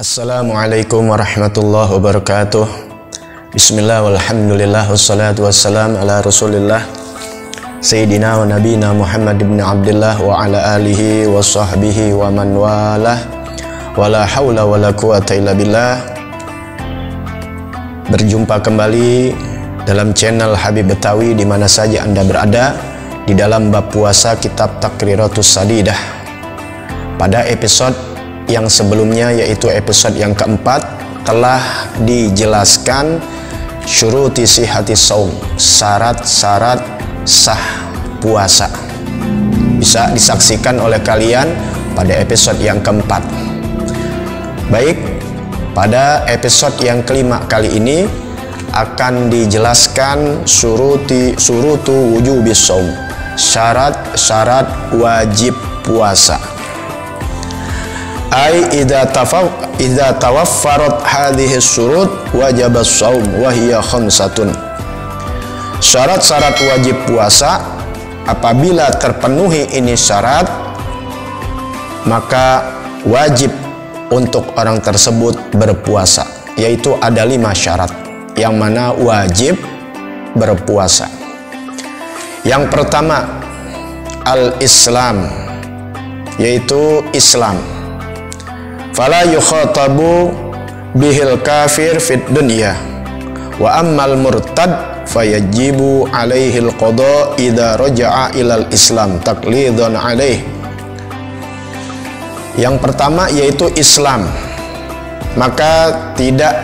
Assalamualaikum warahmatullahi wabarakatuh. Bismillah walhamdulillah wassalatu wassalam ala rasulillah Sayyidina wa nabina Muhammad ibn Abdullah wa ala alihi wa sahbihi wa man walah wa la hawla wa la quwata illa billah. Berjumpa kembali dalam channel Habib Betawi di mana saja Anda berada di dalam bab puasa kitab Taqriratus Sadidah. Pada episode yang sebelumnya, yaitu episode yang keempat, telah dijelaskan syuruti sihati saum, syarat-syarat sah puasa. Bisa disaksikan oleh kalian pada episode yang keempat. Baik, pada episode yang kelima kali ini akan dijelaskan surutu wujubis saum, syarat-syarat wajib puasa. Ai idza tawaffarat hadhihi syurut wajib as-shaum wa hiya khamsatun. Syarat-syarat wajib puasa apabila terpenuhi ini syarat, maka wajib untuk orang tersebut berpuasa, yaitu ada 5 syarat yang mana wajib berpuasa. Yang pertama, al-Islam, yaitu Islam. Fala yukhatabu bihil kafir fid dunya wa ammal murtad fayajibu alaihil qada idza raja'a ilal Islam taqlidan alaih. Yang pertama yaitu Islam, maka tidak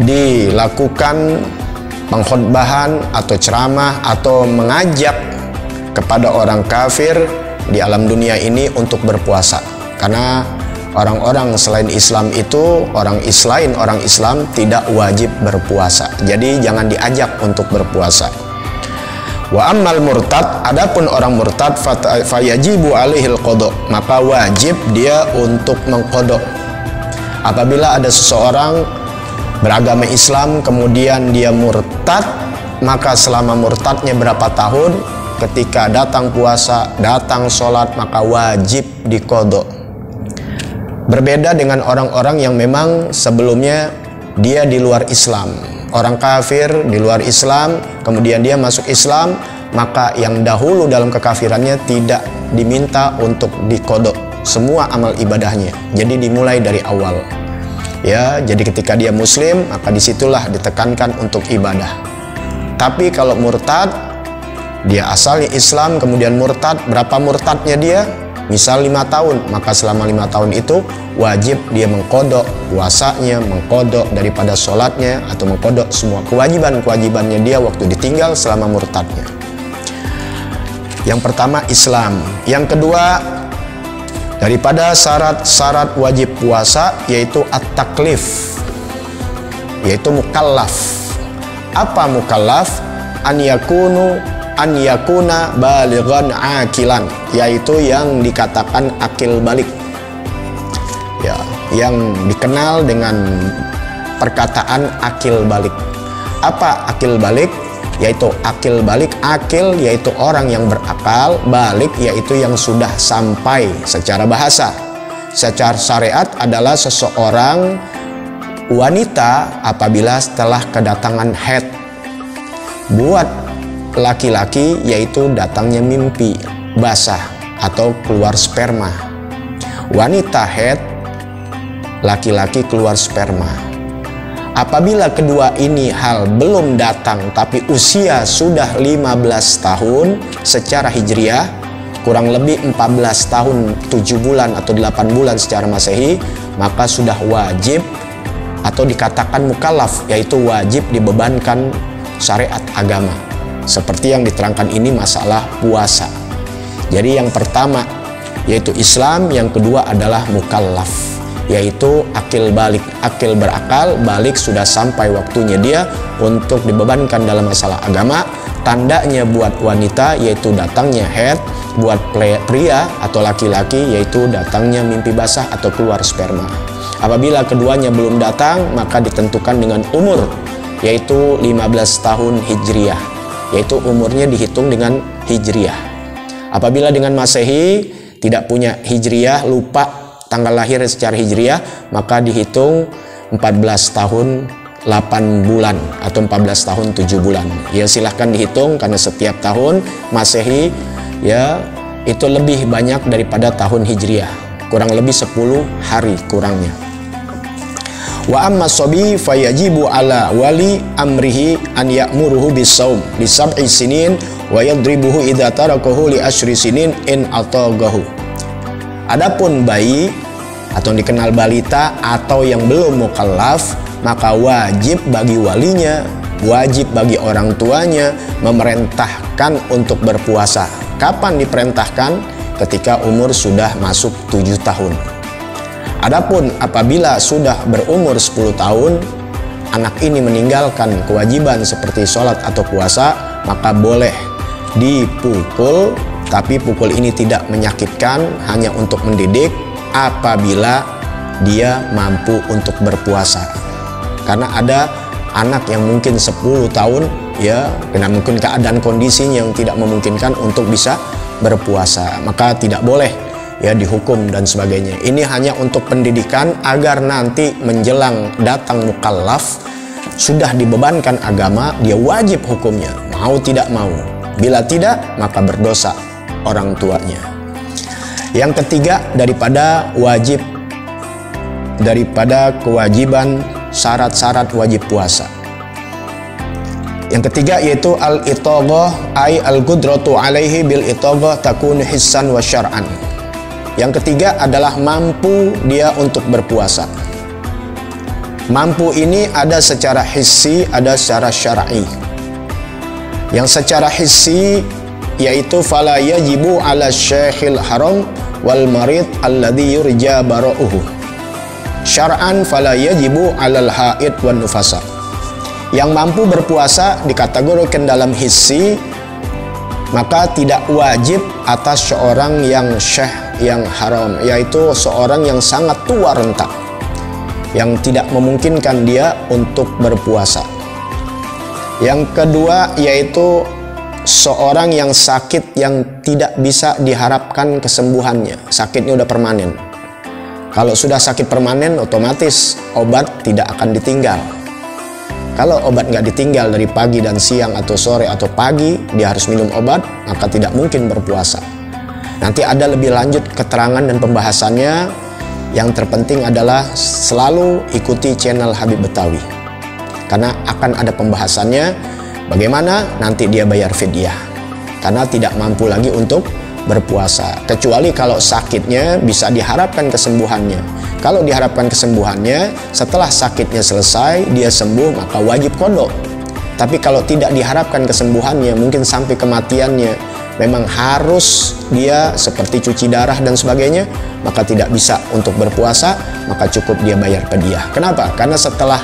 dilakukan pengkhotbahan atau ceramah atau mengajak kepada orang kafir di alam dunia ini untuk berpuasa, karena orang-orang selain Islam itu, orang Islam tidak wajib berpuasa. Jadi jangan diajak untuk berpuasa. Wa ammal murtad, adapun orang murtad fayajibu alaihil qada, maka wajib dia untuk mengqada. Apabila ada seseorang beragama Islam kemudian dia murtad, maka selama murtadnya berapa tahun, ketika datang puasa, datang sholat, maka wajib diqada. Berbeda dengan orang-orang yang memang sebelumnya dia di luar Islam, orang kafir di luar Islam, kemudian dia masuk Islam, maka yang dahulu dalam kekafirannya tidak diminta untuk diqada semua amal ibadahnya. Jadi dimulai dari awal. Ya, jadi ketika dia muslim, maka disitulah ditekankan untuk ibadah. Tapi kalau murtad, dia asalnya Islam kemudian murtad, berapa murtadnya dia? Misal 5 tahun, maka selama 5 tahun itu wajib dia mengqada puasanya, mengqada daripada sholatnya, atau mengqada semua kewajiban-kewajibannya dia waktu ditinggal selama murtadnya. Yang pertama Islam. Yang kedua, daripada syarat-syarat wajib puasa yaitu at-taklif, yaitu mukallaf. Apa mukallaf? An yakuna balighan akilan, yaitu yang dikatakan akil balik, ya, yang dikenal dengan perkataan akil balik. Apa akil balik? Yaitu akil balik, akil yaitu orang yang berakal, balik yaitu yang sudah sampai secara bahasa. Secara syariat adalah seseorang wanita apabila setelah kedatangan haid. Buat laki-laki yaitu datangnya mimpi basah atau keluar sperma. Wanita haid, laki-laki keluar sperma. Apabila kedua ini hal belum datang tapi usia sudah 15 tahun secara hijriah, kurang lebih 14 tahun 7 bulan atau 8 bulan secara masehi, maka sudah wajib atau dikatakan mukallaf, yaitu wajib dibebankan syariat agama. Seperti yang diterangkan ini masalah puasa. Jadi yang pertama yaitu Islam, yang kedua adalah mukallaf, yaitu akil balik, akil berakal, balik sudah sampai waktunya dia untuk dibebankan dalam masalah agama. Tandanya buat wanita yaitu datangnya haid, buat pria atau laki-laki yaitu datangnya mimpi basah atau keluar sperma. Apabila keduanya belum datang, maka ditentukan dengan umur, yaitu 15 tahun hijriah, yaitu umurnya dihitung dengan hijriah. Apabila dengan masehi tidak punya hijriah, lupa tanggal lahir secara hijriah, maka dihitung 14 tahun 8 bulan atau 14 tahun 7 bulan. Ya silahkan dihitung karena setiap tahun Masehi ya itu lebih banyak daripada tahun hijriah. Kurang lebih 10 hari kurangnya. Wa amma sobi fayajibu ala wali amrihi an ya'muruhu bis-shaum li sab'i sinin wa yadribuhu idza tarakahu li asyri sinin in atagahu. Adapun bayi atau dikenal balita atau yang belum mukallaf, maka wajib bagi walinya, wajib bagi orang tuanya memerintahkan untuk berpuasa. Kapan diperintahkan? Ketika umur sudah masuk 7 tahun. Adapun apabila sudah berumur 10 tahun, anak ini meninggalkan kewajiban seperti sholat atau puasa, maka boleh dipukul, tapi pukul ini tidak menyakitkan, hanya untuk mendidik apabila dia mampu untuk berpuasa. Karena ada anak yang mungkin 10 tahun ya, karena mungkin keadaan kondisinya yang tidak memungkinkan untuk bisa berpuasa, maka tidak boleh ya dihukum dan sebagainya. Ini hanya untuk pendidikan agar nanti menjelang datang mukallaf sudah dibebankan agama, dia wajib hukumnya, mau tidak mau. Bila tidak, maka berdosa orang tuanya. Yang ketiga, daripada kewajiban syarat-syarat wajib puasa. Yang ketiga yaitu al-itoghah, ay al-qudratu alaihi bil itoghah takun hissan wa syar'an. Yang ketiga adalah mampu dia untuk berpuasa. Mampu ini ada secara hissi, ada secara syar'i. Yang secara hissi yaitu fala yajibu ala syekhil haram wal marid alladhi yurja bara'uhu. Syar'an fala yajibu alal haid wan nufasa. Yang mampu berpuasa dikategorikan dalam hissi, maka tidak wajib atas seorang yang syekh yang haram, yaitu seorang yang sangat tua renta, yang tidak memungkinkan dia untuk berpuasa. Yang kedua yaitu seorang yang sakit yang tidak bisa diharapkan kesembuhannya, sakitnya udah permanen. Kalau sudah sakit permanen, otomatis obat tidak akan ditinggal. Kalau obat nggak ditinggal dari pagi dan siang atau sore atau pagi, dia harus minum obat, maka tidak mungkin berpuasa. Nanti ada lebih lanjut keterangan dan pembahasannya. Yang terpenting adalah selalu ikuti channel Habib Betawi, karena akan ada pembahasannya bagaimana nanti dia bayar fidyah, karena tidak mampu lagi untuk berpuasa. Kecuali kalau sakitnya bisa diharapkan kesembuhannya. Kalau diharapkan kesembuhannya, setelah sakitnya selesai, dia sembuh, maka wajib qadha. Tapi kalau tidak diharapkan kesembuhannya, mungkin sampai kematiannya, memang harus dia seperti cuci darah dan sebagainya, maka tidak bisa untuk berpuasa, maka cukup dia bayar fidyah. Kenapa? Karena setelah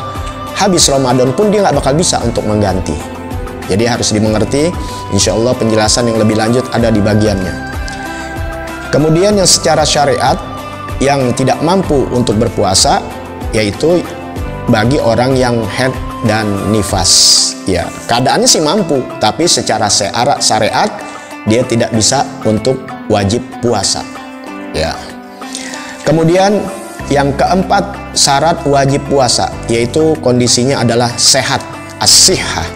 habis Ramadan pun dia nggak bakal bisa untuk mengganti. Jadi harus dimengerti, insya Allah penjelasan yang lebih lanjut ada di bagiannya. Kemudian yang secara syariat, yang tidak mampu untuk berpuasa yaitu bagi orang yang haid dan nifas. Ya, keadaannya sih mampu, tapi secara syariat dia tidak bisa untuk wajib puasa. Ya. Kemudian yang keempat syarat wajib puasa yaitu kondisinya adalah sehat, as-sihhah.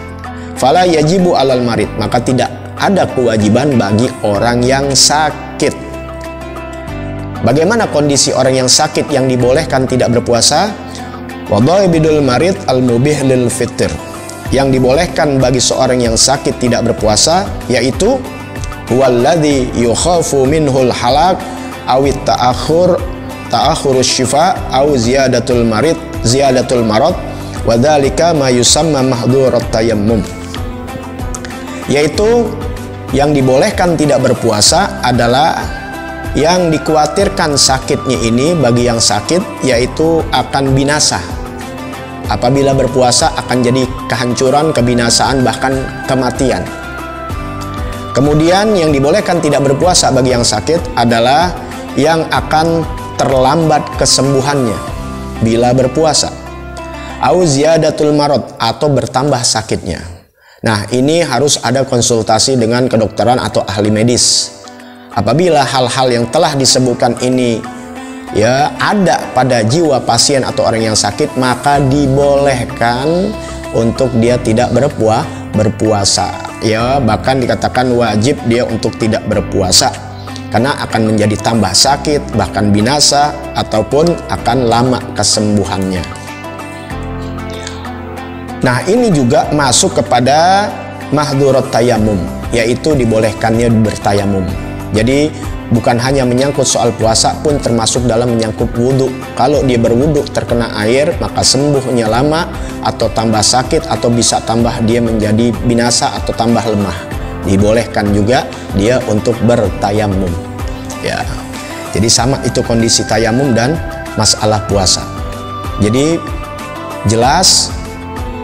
Fala yajibu alal marid, maka tidak ada kewajiban bagi orang yang sakit. Bagaimana kondisi orang yang sakit yang dibolehkan tidak berpuasa? Wadhaibidul marid al-mubih lil fitr. Yang dibolehkan bagi seorang yang sakit tidak berpuasa yaitu huwallazi yukhafu minhul halak awit ta'akhurus syifa aw ziyadatul marad wa dzalika ma yusamma mahdhurat tayammum. Yaitu yang dibolehkan tidak berpuasa adalah yang dikhawatirkan sakitnya ini bagi yang sakit yaitu akan binasa. Apabila berpuasa akan jadi kehancuran, kebinasaan, bahkan kematian. Kemudian yang dibolehkan tidak berpuasa bagi yang sakit adalah yang akan terlambat kesembuhannya bila berpuasa. Au ziyadatul marad, atau bertambah sakitnya. Nah, ini harus ada konsultasi dengan kedokteran atau ahli medis. Apabila hal-hal yang telah disebutkan ini ya ada pada jiwa pasien atau orang yang sakit, maka dibolehkan untuk dia tidak berpuasa. Ya, bahkan dikatakan wajib dia untuk tidak berpuasa karena akan menjadi tambah sakit, bahkan binasa, ataupun akan lama kesembuhannya. Nah, ini juga masuk kepada mahdhurat tayamum, yaitu dibolehkannya bertayamum. Jadi bukan hanya menyangkut soal puasa pun termasuk dalam menyangkut wudhu. Kalau dia berwudhu terkena air, maka sembuhnya lama atau tambah sakit, atau bisa tambah dia menjadi binasa atau tambah lemah. Dibolehkan juga dia untuk bertayamum. Ya, jadi sama itu kondisi tayamum dan masalah puasa. Jadi jelas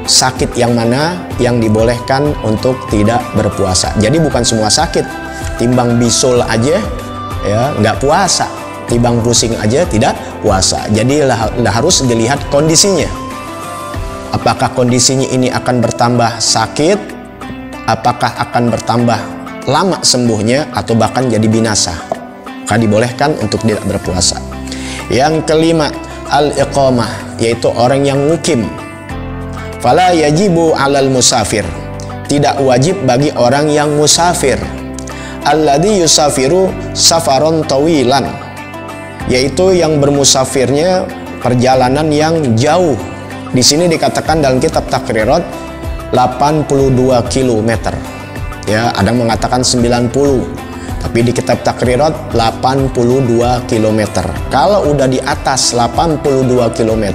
sakit yang mana yang dibolehkan untuk tidak berpuasa. Jadi bukan semua sakit, timbang bisul aja ya nggak puasa, timbang pusing aja tidak puasa. Jadi harus dilihat kondisinya. Apakah kondisinya ini akan bertambah sakit, apakah akan bertambah lama sembuhnya, atau bahkan jadi binasa, maka dibolehkan untuk tidak berpuasa. Yang kelima, al-iqamah, yaitu orang yang mukim. Fala yajibu alal musafir, tidak wajib bagi orang yang musafir. Alladzi yusafiru safaron tawilan, yaitu yang bermusafirnya perjalanan yang jauh. Di sini dikatakan dalam kitab Takrirat 82 km. Ya, ada yang mengatakan 90. Tapi di kitab Takrirat 82 km. Kalau udah di atas 82 km,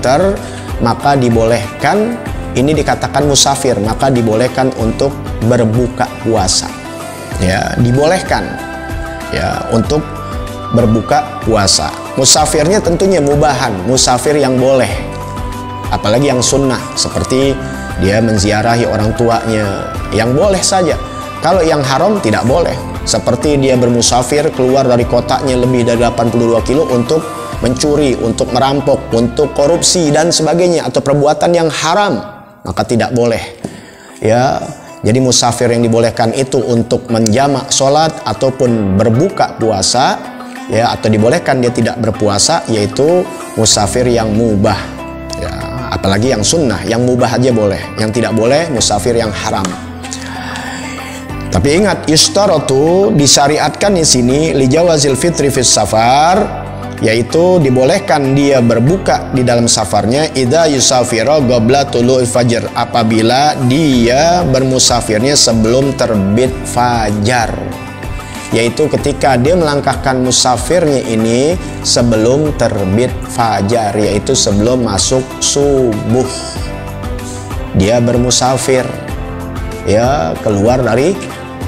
maka dibolehkan, ini dikatakan musafir, maka dibolehkan untuk berbuka puasa. Ya, dibolehkan ya untuk berbuka puasa. Musafirnya tentunya mubahan, musafir yang boleh, apalagi yang sunnah, seperti dia menziarahi orang tuanya, yang boleh saja. Kalau yang haram tidak boleh, seperti dia bermusafir keluar dari kotanya lebih dari 82 kilo untuk mencuri, untuk merampok, untuk korupsi dan sebagainya, atau perbuatan yang haram, maka tidak boleh. Ya, jadi musafir yang dibolehkan itu untuk menjamak sholat ataupun berbuka puasa, ya, atau dibolehkan dia tidak berpuasa, yaitu musafir yang mubah. Ya, apalagi yang sunnah, yang mubah aja boleh, yang tidak boleh musafir yang haram. Tapi ingat, yustaratu, disyariatkan di sini li jawazil fitri fis safar, yaitu dibolehkan dia berbuka di dalam safarnya idza yusafira qabla tulu'il fajr, apabila dia bermusafirnya sebelum terbit fajar, yaitu ketika dia melangkahkan musafirnya ini sebelum terbit fajar, yaitu sebelum masuk subuh. Dia bermusafir, ya, keluar dari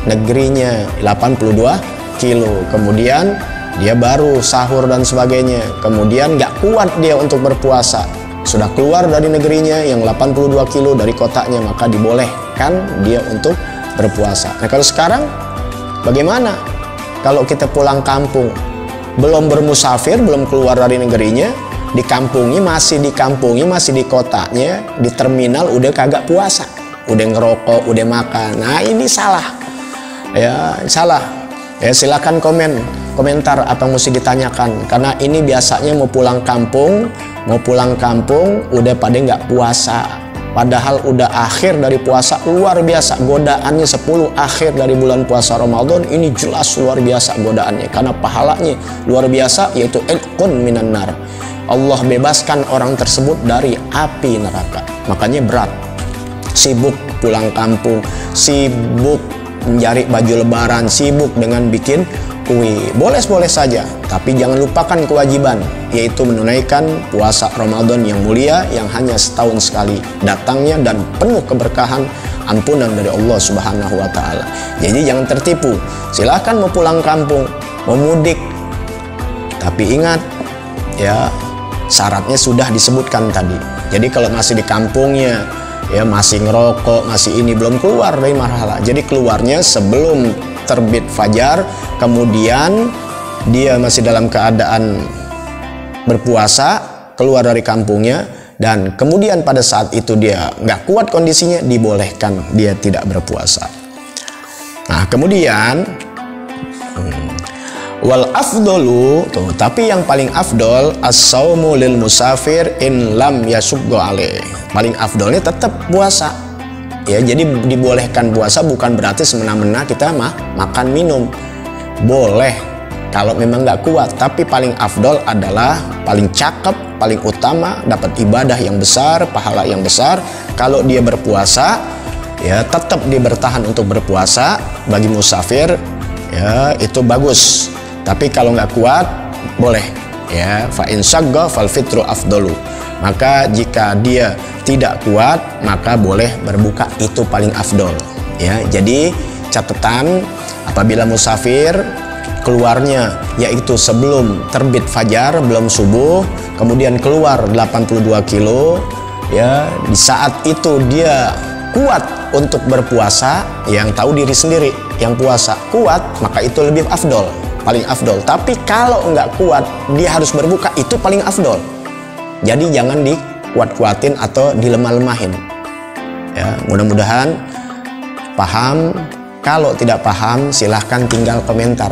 negerinya 82 kilo, kemudian dia baru sahur dan sebagainya, kemudian nggak kuat dia untuk berpuasa, sudah keluar dari negerinya yang 82 kilo dari kotanya, maka dibolehkan dia untuk berpuasa. Nah, kalau sekarang bagaimana? Kalau kita pulang kampung, belum bermusafir, belum keluar dari negerinya, di kampungnya, masih di kotanya, di terminal udah kagak puasa, udah ngerokok, udah makan. Nah, ini salah. Ya, salah. Ya, silakan komentar apa yang mesti ditanyakan, karena ini biasanya mau pulang kampung udah pada nggak puasa, padahal udah akhir dari puasa, luar biasa godaannya 10 akhir dari bulan puasa Ramadan ini, jelas luar biasa godaannya, karena pahalanya luar biasa, yaitu ilqun minan nar, Allah bebaskan orang tersebut dari api neraka. Makanya berat, sibuk pulang kampung, sibuk mencari baju lebaran, sibuk dengan bikin kue, boleh saja, tapi jangan lupakan kewajiban, yaitu menunaikan puasa Ramadan yang mulia, yang hanya setahun sekali datangnya dan penuh keberkahan ampunan dari Allah Subhanahu wa Ta'ala. Jadi jangan tertipu, silahkan mau pulang kampung, mau mudik, tapi ingat ya, syaratnya sudah disebutkan tadi. Jadi kalau masih di kampungnya, ya masih ngerokok, masih ini, belum keluar dari marhala, jadi keluarnya sebelum terbit fajar, kemudian dia masih dalam keadaan berpuasa, keluar dari kampungnya, dan kemudian pada saat itu dia nggak kuat kondisinya, dibolehkan dia tidak berpuasa. Nah, kemudian Wal afdolu tuh, tapi yang paling afdol as-saumu lil musafir in lam yasuggo alaih. Paling afdolnya tetap puasa. Ya, jadi dibolehkan puasa bukan berarti semena-mena kita makan minum. Boleh kalau memang nggak kuat, tapi paling afdol adalah paling cakep, paling utama, dapat ibadah yang besar, pahala yang besar. Kalau dia berpuasa, ya tetap dia bertahan untuk berpuasa bagi musafir, ya itu bagus. Tapi kalau nggak kuat, boleh. Ya, fa in syagga fal fitru afdalu. Maka jika dia tidak kuat, maka boleh berbuka, itu paling afdol. Ya, jadi catatan apabila musafir keluarnya yaitu sebelum terbit fajar, belum subuh, kemudian keluar 82 kilo, ya di saat itu dia kuat untuk berpuasa, yang tahu diri sendiri, yang puasa kuat, maka itu lebih afdol, paling afdol. Tapi kalau nggak kuat, dia harus berbuka, itu paling afdol. Jadi jangan dikuat-kuatin atau dilemah-lemahin. Ya, mudah-mudahan paham. Kalau tidak paham, silahkan tinggal komentar,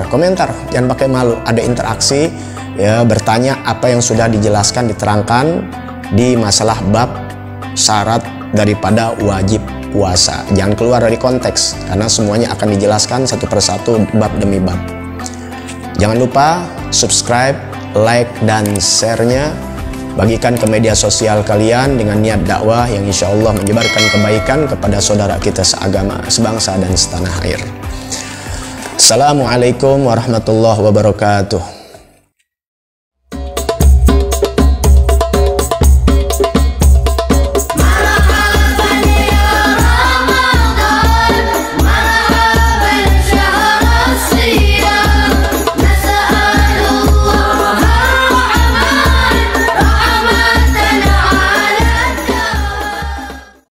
jangan pakai malu, ada interaksi, ya bertanya apa yang sudah dijelaskan, diterangkan di masalah bab syarat daripada wajib puasa. Jangan keluar dari konteks, karena semuanya akan dijelaskan satu persatu, bab demi bab. Jangan lupa subscribe, like, dan share-nya. Bagikan ke media sosial kalian dengan niat dakwah yang insya Allah menyebarkan kebaikan kepada saudara kita seagama, sebangsa, dan setanah air. Assalamualaikum warahmatullahi wabarakatuh.